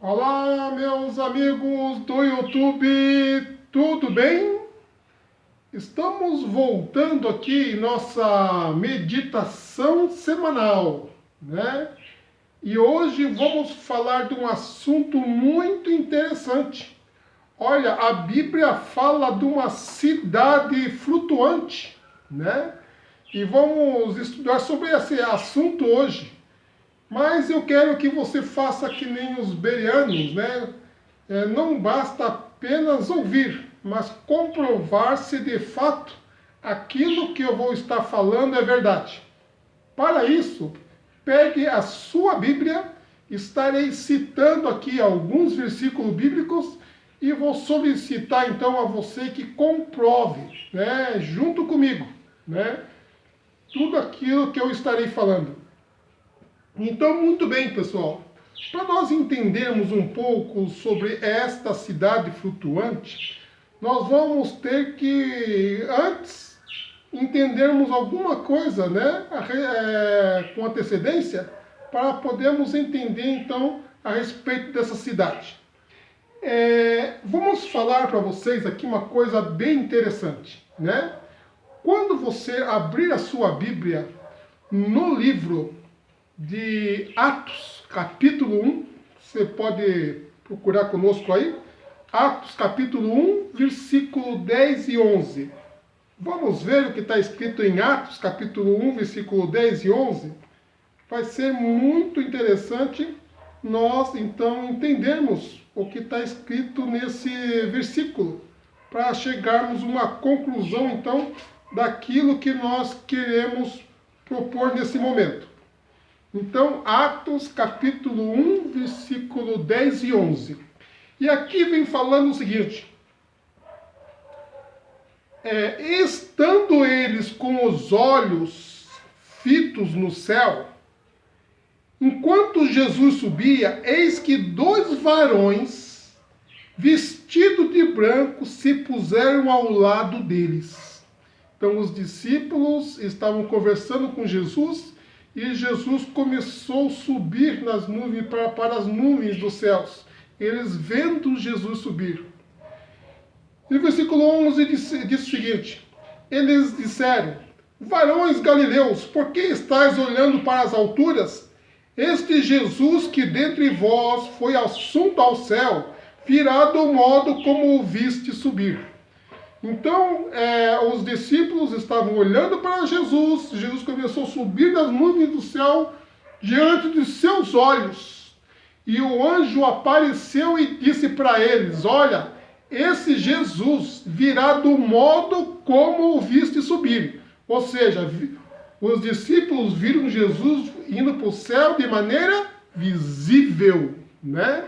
Olá, meus amigos do YouTube, tudo bem? Estamos voltando aqui em nossa meditação semanal, né? E hoje vamos falar de um assunto muito interessante. Olha, a Bíblia fala de uma cidade flutuante, né? E vamos estudar sobre esse assunto hoje. Mas eu quero que você faça que nem os bereanos, né? Não basta apenas ouvir, mas comprovar se de fato aquilo que eu vou estar falando é verdade. Para isso, pegue a sua Bíblia, estarei citando aqui alguns versículos bíblicos e vou solicitar então a você que comprove, né, junto comigo, né, tudo aquilo que eu estarei falando. Então, muito bem, pessoal. Para nós entendermos um pouco sobre esta cidade flutuante, nós vamos ter que, antes, entendermos alguma coisa, né, com antecedência, para podermos entender, então, a respeito dessa cidade. Vamos falar para vocês aqui uma coisa bem interessante, né? Quando você abrir a sua Bíblia no livro de Atos, capítulo 1, você pode procurar conosco aí, Atos, capítulo 1, versículo 10 e 11. Vamos ver o que está escrito em Atos, capítulo 1, versículo 10 e 11? Vai ser muito interessante nós, então, entendermos o que está escrito nesse versículo, para chegarmos a uma conclusão, então, daquilo que nós queremos propor nesse momento. Então, Atos capítulo 1, versículo 10 e 11. E aqui vem falando o seguinte: estando eles com os olhos fitos no céu, enquanto Jesus subia, eis que dois varões, vestidos de branco, se puseram ao lado deles. Então, os discípulos estavam conversando com Jesus, e Jesus começou a subir nas nuvens para as nuvens dos céus. Eles vendo Jesus subir. E o versículo 11 diz o seguinte: eles disseram: varões galileus, por que estáis olhando para as alturas? Este Jesus que dentre vós foi assunto ao céu, virá do modo como o viste subir. Então, os discípulos estavam olhando para Jesus, Jesus começou a subir das nuvens do céu diante de seus olhos. E o anjo apareceu e disse para eles: olha, esse Jesus virá do modo como o viste subir. Ou seja, os discípulos viram Jesus indo para o céu de maneira visível, né?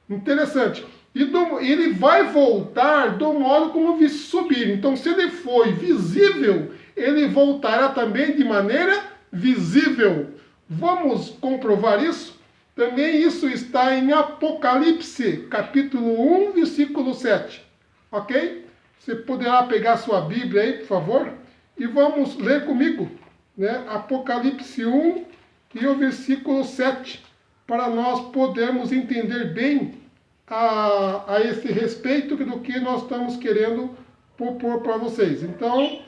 Interessante. E ele vai voltar do modo como vi subir. Então, se ele foi visível, ele voltará também de maneira visível. Vamos comprovar isso? Também isso está em Apocalipse, capítulo 1, versículo 7. Ok? Você poderá pegar sua Bíblia aí, por favor? E vamos ler comigo, né? Apocalipse 1 e o versículo 7, para nós podermos entender bem a esse respeito do que nós estamos querendo propor para vocês. Então,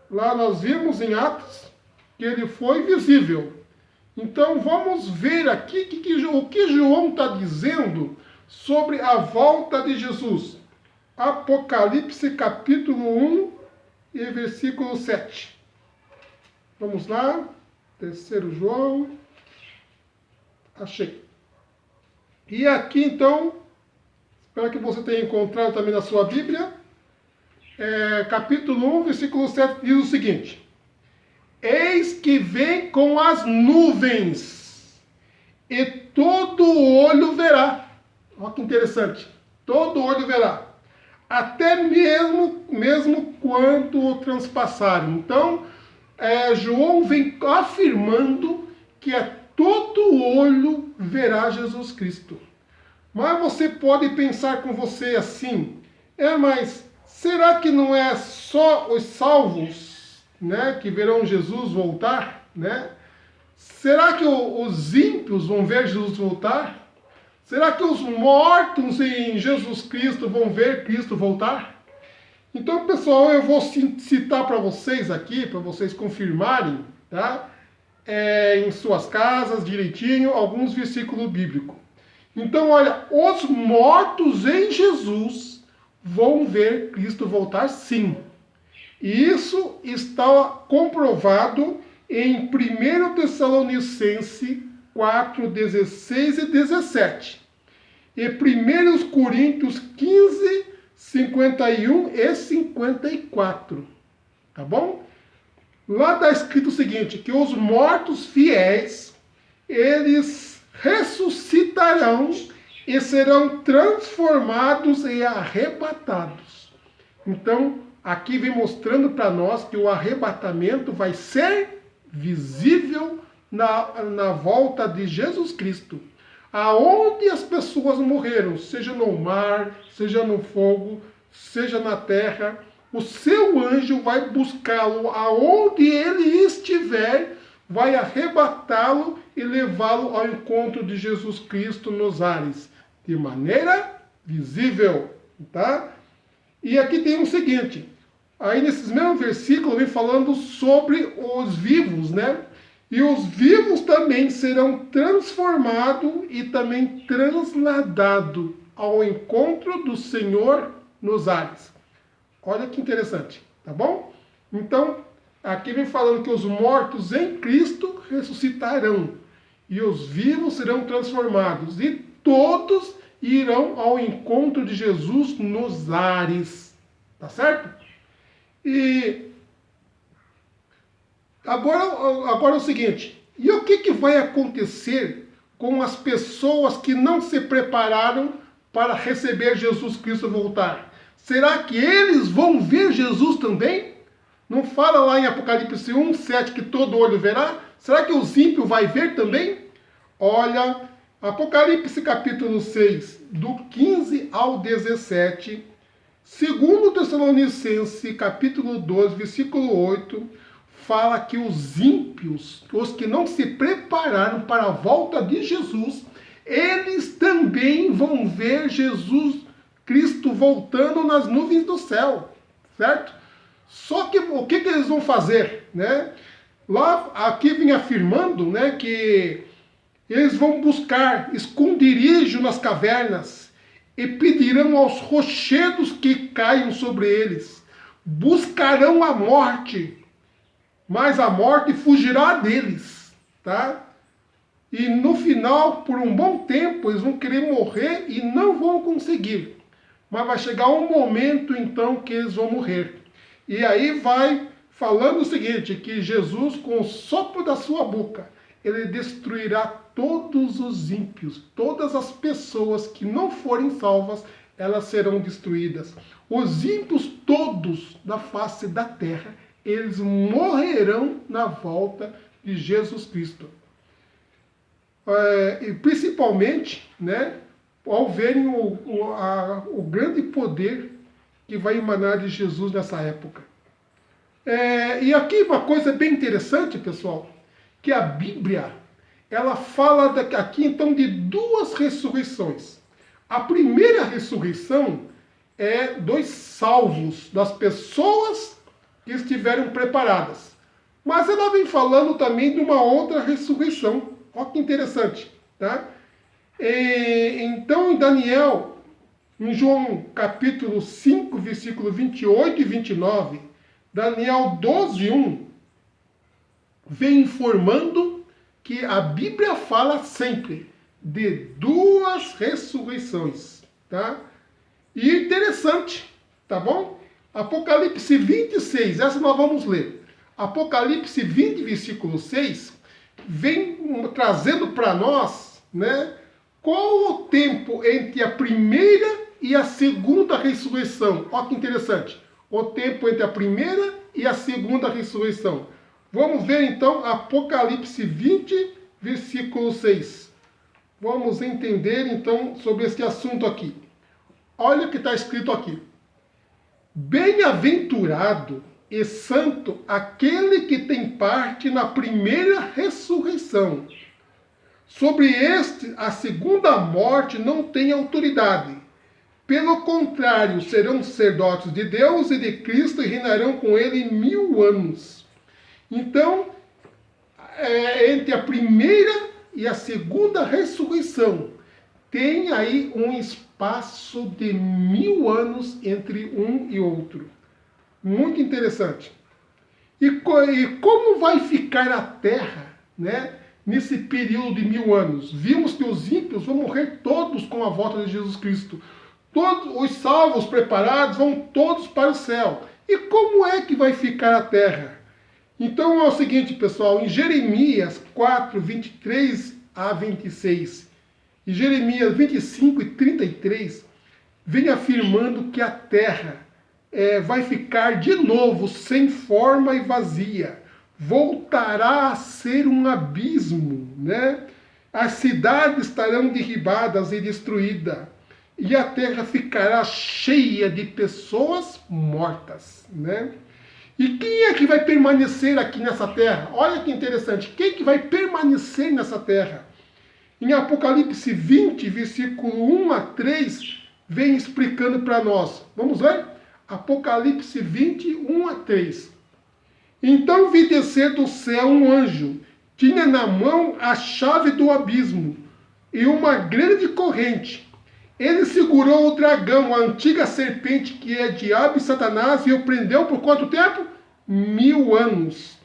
lá nós vimos em Atos que ele foi visível. Então, vamos ver aqui o que João está dizendo sobre a volta de Jesus. Apocalipse capítulo 1 e versículo 7. Vamos lá. 3 João. Achei. E aqui, então, espero que você tenha encontrado também na sua Bíblia. Capítulo 1, versículo 7 diz o seguinte: eis que vem com as nuvens, e todo olho verá. Olha que interessante. Todo olho verá. Até mesmo quando o transpassarem. Então, João vem afirmando que todo olho verá Jesus Cristo. Mas você pode pensar com você assim: mas será que não é só os salvos, né, que verão Jesus voltar, né? Será que os ímpios vão ver Jesus voltar? Será que os mortos em Jesus Cristo vão ver Cristo voltar? Então, pessoal, eu vou citar para vocês aqui, para vocês confirmarem, tá? Em suas casas, direitinho, alguns versículos bíblicos. Então, olha, os mortos em Jesus vão ver Cristo voltar, sim. E isso está comprovado em 1 Tessalonicenses 4, 16 e 17. E 1 Coríntios 15, 51 e 54. Tá bom? Lá está escrito o seguinte, que os mortos fiéis, eles ressuscitarão e serão transformados e arrebatados. Então, aqui vem mostrando para nós que o arrebatamento vai ser visível na volta de Jesus Cristo. Aonde as pessoas morreram, seja no mar, seja no fogo, seja na terra, o seu anjo vai buscá-lo aonde ele estiver, vai arrebatá-lo e levá-lo ao encontro de Jesus Cristo nos ares, de maneira visível, tá? E aqui tem o seguinte, aí nesses mesmos versículos vem falando sobre os vivos, né? E os vivos também serão transformados e também transladados ao encontro do Senhor nos ares. Olha que interessante, tá bom? Então, aqui vem falando que os mortos em Cristo ressuscitarão e os vivos serão transformados e todos irão ao encontro de Jesus nos ares, tá certo? E agora é o seguinte, e o que vai acontecer com as pessoas que não se prepararam para receber Jesus Cristo voltar? Será que eles vão ver Jesus também? Não fala lá em Apocalipse 1, 7 que todo olho verá? Será que os ímpios vai ver também? Olha, Apocalipse capítulo 6, do 15 ao 17, 2 Tessalonicenses capítulo 12, versículo 8, fala que os ímpios, os que não se prepararam para a volta de Jesus, eles também vão ver Jesus Cristo voltando nas nuvens do céu, certo? Só que o que eles vão fazer, né? Lá, aqui vem afirmando, né, que eles vão buscar esconderijo nas cavernas e pedirão aos rochedos que caiam sobre eles. Buscarão a morte, mas a morte fugirá deles, tá? E no final, por um bom tempo, eles vão querer morrer e não vão conseguir. Mas vai chegar um momento, então, que eles vão morrer. E aí vai falando o seguinte, que Jesus, com o sopro da sua boca, ele destruirá todos os ímpios, todas as pessoas que não forem salvas, elas serão destruídas. Os ímpios todos da face da terra, eles morrerão na volta de Jesus Cristo. E principalmente, né, ao verem o grande poder que vai emanar de Jesus nessa época. E aqui uma coisa bem interessante, pessoal, que a Bíblia, ela fala aqui então de duas ressurreições. A primeira ressurreição é dos salvos, das pessoas que estiveram preparadas. Mas ela vem falando também de uma outra ressurreição. Olha que interessante, tá? Então, em Daniel, em João capítulo 5, versículo 28 e 29, Daniel 12, 1, vem informando que a Bíblia fala sempre de duas ressurreições, tá? E interessante, tá bom? Apocalipse 26, essa nós vamos ler. Apocalipse 20, versículo 6, vem trazendo para nós, né, qual o tempo entre a primeira e a segunda ressurreição. Olha que interessante. O tempo entre a primeira e a segunda ressurreição. Vamos ver então Apocalipse 20, versículo 6. Vamos entender então sobre esse assunto aqui. Olha o que está escrito aqui. Bem-aventurado e santo aquele que tem parte na primeira ressurreição. Sobre este, a segunda morte não tem autoridade. Pelo contrário, serão sacerdotes de Deus e de Cristo e reinarão com ele 1000 anos. Então, entre a primeira e a segunda ressurreição, tem aí um espaço de 1000 anos entre um e outro. Muito interessante. E como vai ficar a terra, né, nesse período de 1000 anos? Vimos que os ímpios vão morrer todos com a volta de Jesus Cristo. Todos os salvos preparados vão todos para o céu. E como é que vai ficar a terra? Então é o seguinte, pessoal, em Jeremias 4, 23 a 26, e Jeremias 25 e 33, vem afirmando que a terra vai ficar de novo sem forma e vazia. Voltará a ser um abismo, né? As cidades estarão derribadas e destruídas, e a terra ficará cheia de pessoas mortas, né? E quem é que vai permanecer aqui nessa terra? Olha que interessante. Quem é que vai permanecer nessa terra? Em Apocalipse 20, versículo 1 a 3, vem explicando para nós. Vamos ver? Apocalipse 20, 1 a 3. Então vi descer do céu um anjo. Tinha na mão a chave do abismo e uma grande corrente. Ele segurou o dragão, a antiga serpente que é diabo e Satanás, e o prendeu por quanto tempo? 1000 anos.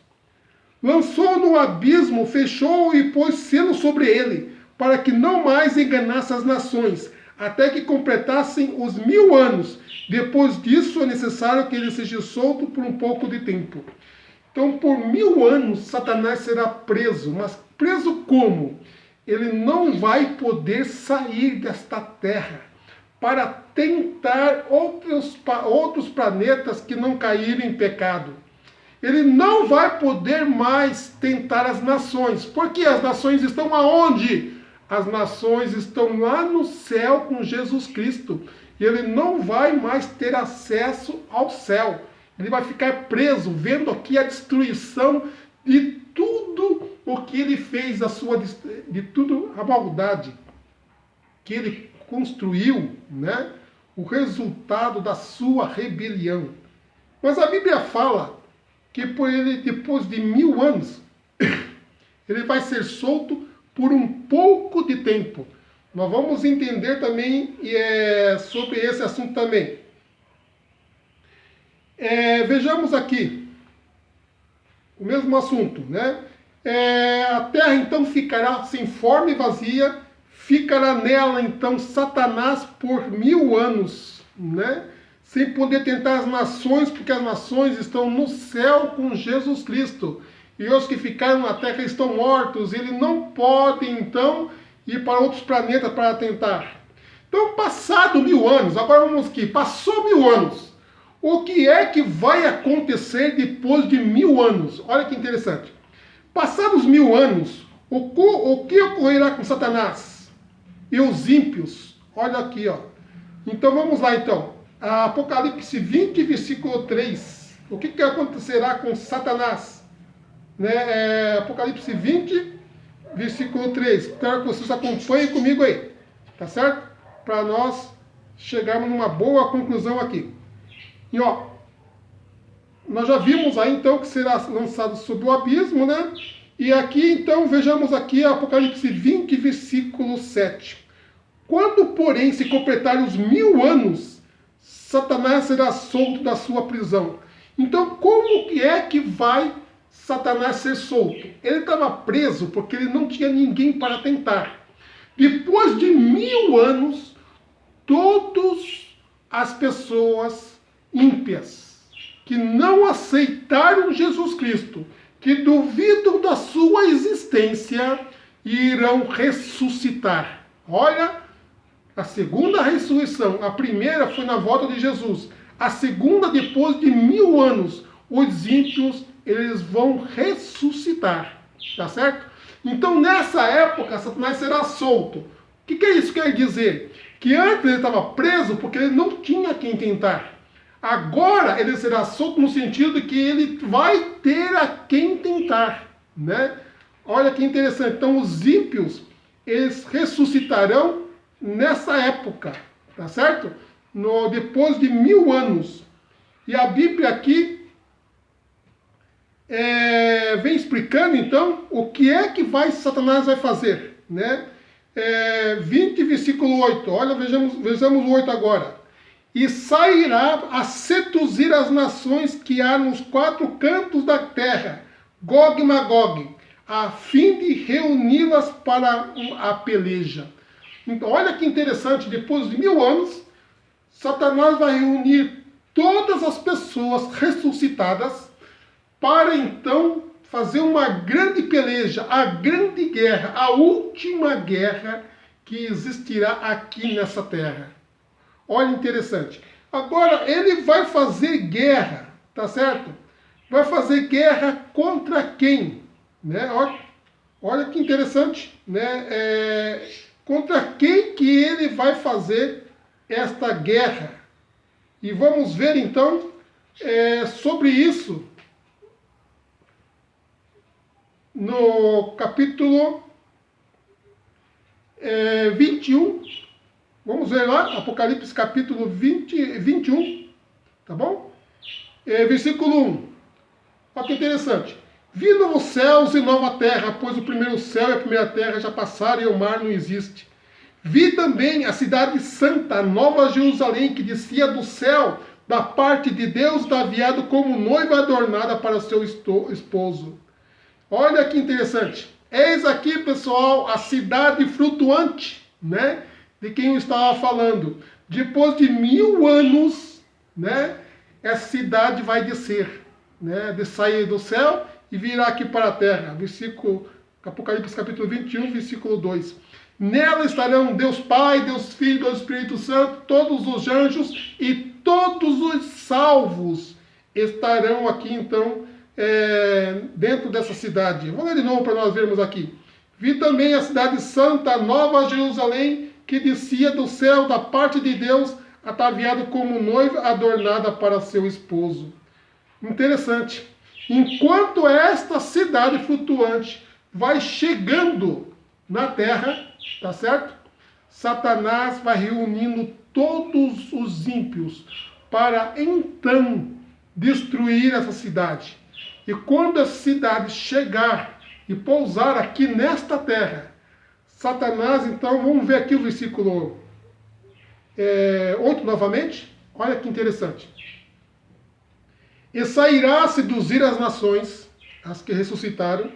Lançou-o no abismo, fechou-o e pôs selo sobre ele, para que não mais enganasse as nações, até que completassem os 1000 anos. Depois disso, é necessário que ele seja solto por um pouco de tempo. Então, por 1000 anos, Satanás será preso. Mas preso como? Ele não vai poder sair desta terra para tentar outros planetas que não caíram em pecado. Ele não vai poder mais tentar as nações. Porque as nações estão aonde? As nações estão lá no céu com Jesus Cristo. E ele não vai mais ter acesso ao céu. Ele vai ficar preso, vendo aqui a destruição de tudo o que ele fez, de tudo a maldade que ele construiu, né? O resultado da sua rebelião. Mas a Bíblia fala que por ele, depois de 1000 anos, ele vai ser solto por um pouco de tempo. Nós vamos entender também sobre esse assunto também. Vejamos aqui o mesmo assunto, né? A terra então ficará sem forma e vazia, ficará nela então Satanás por 1000 anos, né? Sem poder tentar as nações, porque as nações estão no céu com Jesus Cristo. E os que ficaram na terra estão mortos. Ele não pode então ir para outros planetas para tentar. Então, passado 1000 anos, agora vamos aqui, passou 1000 anos. O que é que vai acontecer depois de 1000 anos? Olha que interessante. Passados 1000 anos, o que ocorrerá com Satanás e os ímpios? Olha aqui, ó. Então vamos lá então. Apocalipse 20, versículo 3. O que acontecerá com Satanás? Apocalipse 20, versículo 3. Espero que vocês acompanhem comigo aí. Tá certo? Para nós chegarmos numa boa conclusão aqui. E ó, nós já vimos aí então que será lançado sob o abismo, né? E aqui então, vejamos aqui Apocalipse 20, versículo 7. Quando, porém, se completarem os 1000 anos, Satanás será solto da sua prisão. Então, como que é que vai Satanás ser solto? Ele estava preso porque ele não tinha ninguém para tentar. Depois de 1000 anos, todas as pessoas ímpias que não aceitaram Jesus Cristo, que duvidam da sua existência, irão ressuscitar. Olha, a segunda ressurreição, a primeira foi na volta de Jesus, a segunda depois de 1000 anos, os ímpios, eles vão ressuscitar, tá certo? Então nessa época, Satanás será solto. O que isso quer dizer? Que antes ele estava preso porque ele não tinha quem tentar. Agora ele será solto no sentido de que ele vai ter a quem tentar, né? Olha que interessante. Então, os ímpios, eles ressuscitarão nessa época, tá certo? Depois de 1000 anos. E a Bíblia aqui vem explicando, então, o que é que Satanás vai fazer, né? 20, versículo 8. Olha, vejamos o 8 agora. E sairá a seduzir as nações que há nos 4 cantos da terra, Gog e Magog, a fim de reuni-las para a peleja. Então, olha que interessante, depois de 1000 anos, Satanás vai reunir todas as pessoas ressuscitadas para então fazer uma grande peleja, a grande guerra, a última guerra que existirá aqui nessa terra. Olha, interessante. Agora, ele vai fazer guerra, tá certo? Vai fazer guerra contra quem? Né? Olha que interessante, né? Contra quem que ele vai fazer esta guerra? E vamos ver, então, sobre isso no capítulo 21. Vamos ver lá, Apocalipse capítulo 21, tá bom? Versículo 1. Olha que interessante. Vi novos céus e nova terra, pois o primeiro céu e a primeira terra já passaram e o mar não existe. Vi também a cidade santa, Nova Jerusalém, que descia do céu, da parte de Deus, ataviado como noiva adornada para seu esposo. Olha que interessante. Eis aqui, pessoal, a cidade flutuante, né? De quem eu estava falando. Depois de 1000 anos, né? Essa cidade vai descer, né? De sair do céu e virá aqui para a terra. Apocalipse capítulo 21, versículo 2. Nela estarão Deus Pai, Deus Filho, Deus Espírito Santo, todos os anjos e todos os salvos estarão aqui, então, dentro dessa cidade. Vamos ler de novo para nós vermos aqui. Vi também a cidade santa, Nova Jerusalém, que descia do céu da parte de Deus, ataviado como noiva adornada para seu esposo. Interessante. Enquanto esta cidade flutuante vai chegando na terra, tá certo? Satanás vai reunindo todos os ímpios para então destruir essa cidade. E quando essa cidade chegar e pousar aqui nesta terra, Satanás, então, vamos ver aqui o versículo 8 novamente. Olha que interessante. E sairá a seduzir as nações, as que ressuscitaram,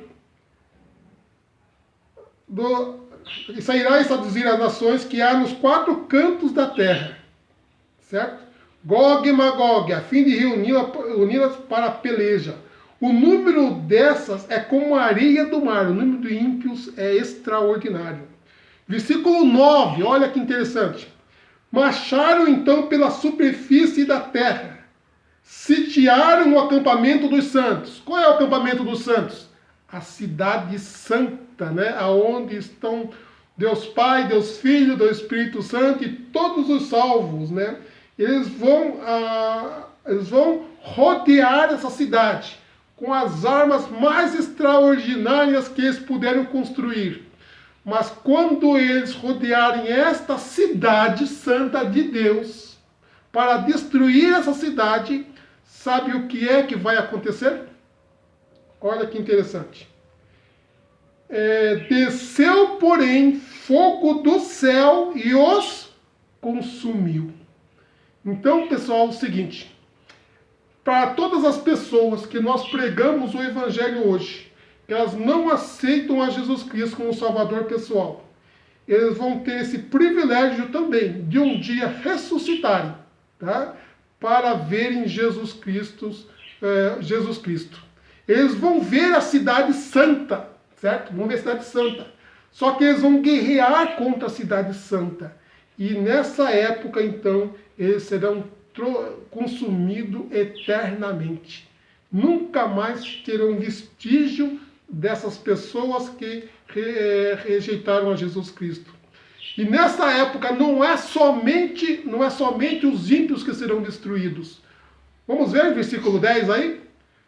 e sairá a seduzir as nações que há nos 4 cantos da terra, certo? Gog e Magog, a fim de reuni-las para a peleja. O número dessas é como a areia do mar, o número de ímpios é extraordinário. Versículo 9, olha que interessante. Marcharam então pela superfície da terra, sitiaram o acampamento dos santos. Qual é o acampamento dos santos? A cidade santa, né? Aonde estão Deus Pai, Deus Filho, Deus Espírito Santo e todos os salvos, né? Eles vão rodear essa cidade com as armas mais extraordinárias que eles puderam construir. Mas quando eles rodearem esta cidade santa de Deus, para destruir essa cidade, sabe o que é que vai acontecer? Olha que interessante. Desceu, porém, fogo do céu e os consumiu. Então, pessoal, é o seguinte. Para todas as pessoas que nós pregamos o Evangelho hoje, que elas não aceitam a Jesus Cristo como Salvador pessoal, eles vão ter esse privilégio também de um dia ressuscitarem, tá? Para verem Jesus Cristo. Eles vão ver a cidade santa, certo? Vão ver a cidade santa. Só que eles vão guerrear contra a cidade santa. E nessa época, então, eles serão consumidos eternamente. Nunca mais terão vestígio dessas pessoas que rejeitaram a Jesus Cristo. E nessa época não é somente os ímpios que serão destruídos. Vamos ver o versículo 10 aí?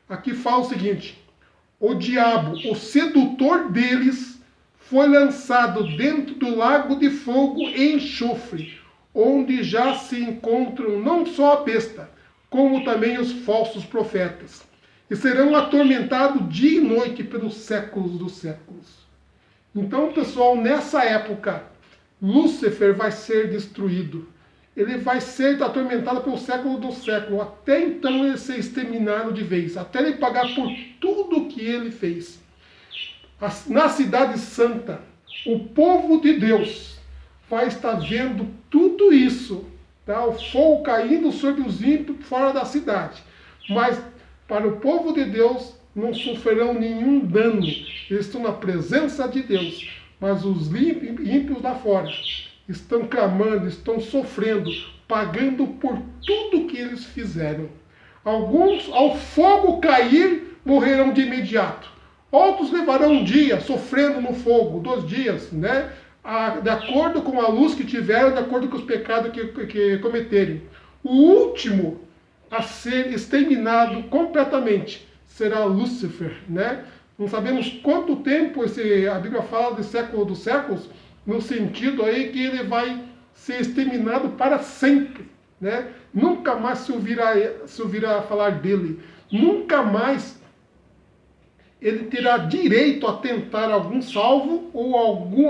Aqui fala o seguinte: o diabo, o sedutor deles, foi lançado dentro do lago de fogo e enxofre, onde já se encontram não só a besta, como também os falsos profetas, e serão atormentados dia e noite pelos séculos dos séculos. Então, pessoal, nessa época, Lúcifer vai ser destruído. Ele vai ser atormentado pelo século do século, até então ele ser exterminado de vez, até ele pagar por tudo que ele fez. Na cidade santa, o povo de Deus vai estar vendo tudo isso, tá? O fogo caindo sobre os ímpios fora da cidade. Mas para o povo de Deus não sofrerão nenhum dano. Eles estão na presença de Deus. Mas os ímpios lá fora estão clamando, estão sofrendo, pagando por tudo que eles fizeram. Alguns, ao fogo cair, morrerão de imediato. Outros levarão um dia sofrendo no fogo, 2 dias, né? De acordo com a luz que tiveram, de acordo com os pecados que cometerem. O último a ser exterminado completamente será Lúcifer, né? Não sabemos quanto tempo a Bíblia fala de século dos séculos, no sentido aí que ele vai ser exterminado para sempre, né? Nunca mais se ouvirá falar dele. Nunca mais ele terá direito a tentar algum salvo ou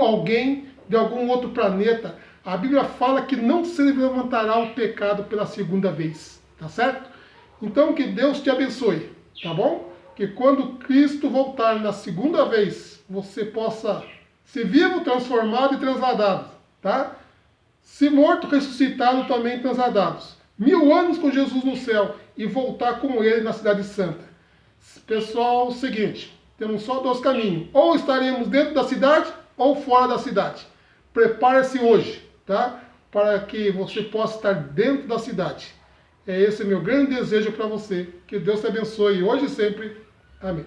alguém de algum outro planeta. A Bíblia fala que não se levantará o pecado pela segunda vez, tá certo? Então que Deus te abençoe, tá bom? Que quando Cristo voltar na segunda vez, você possa ser vivo, transformado e transladado, tá? Se morto, ressuscitado, também transladados. 1000 anos com Jesus no céu e voltar com ele na cidade santa. Pessoal, é o seguinte, temos só 2 caminhos. Ou estaremos dentro da cidade ou fora da cidade. Prepare-se hoje, tá? Para que você possa estar dentro da cidade. É esse meu grande desejo para você. Que Deus te abençoe hoje e sempre. Amém.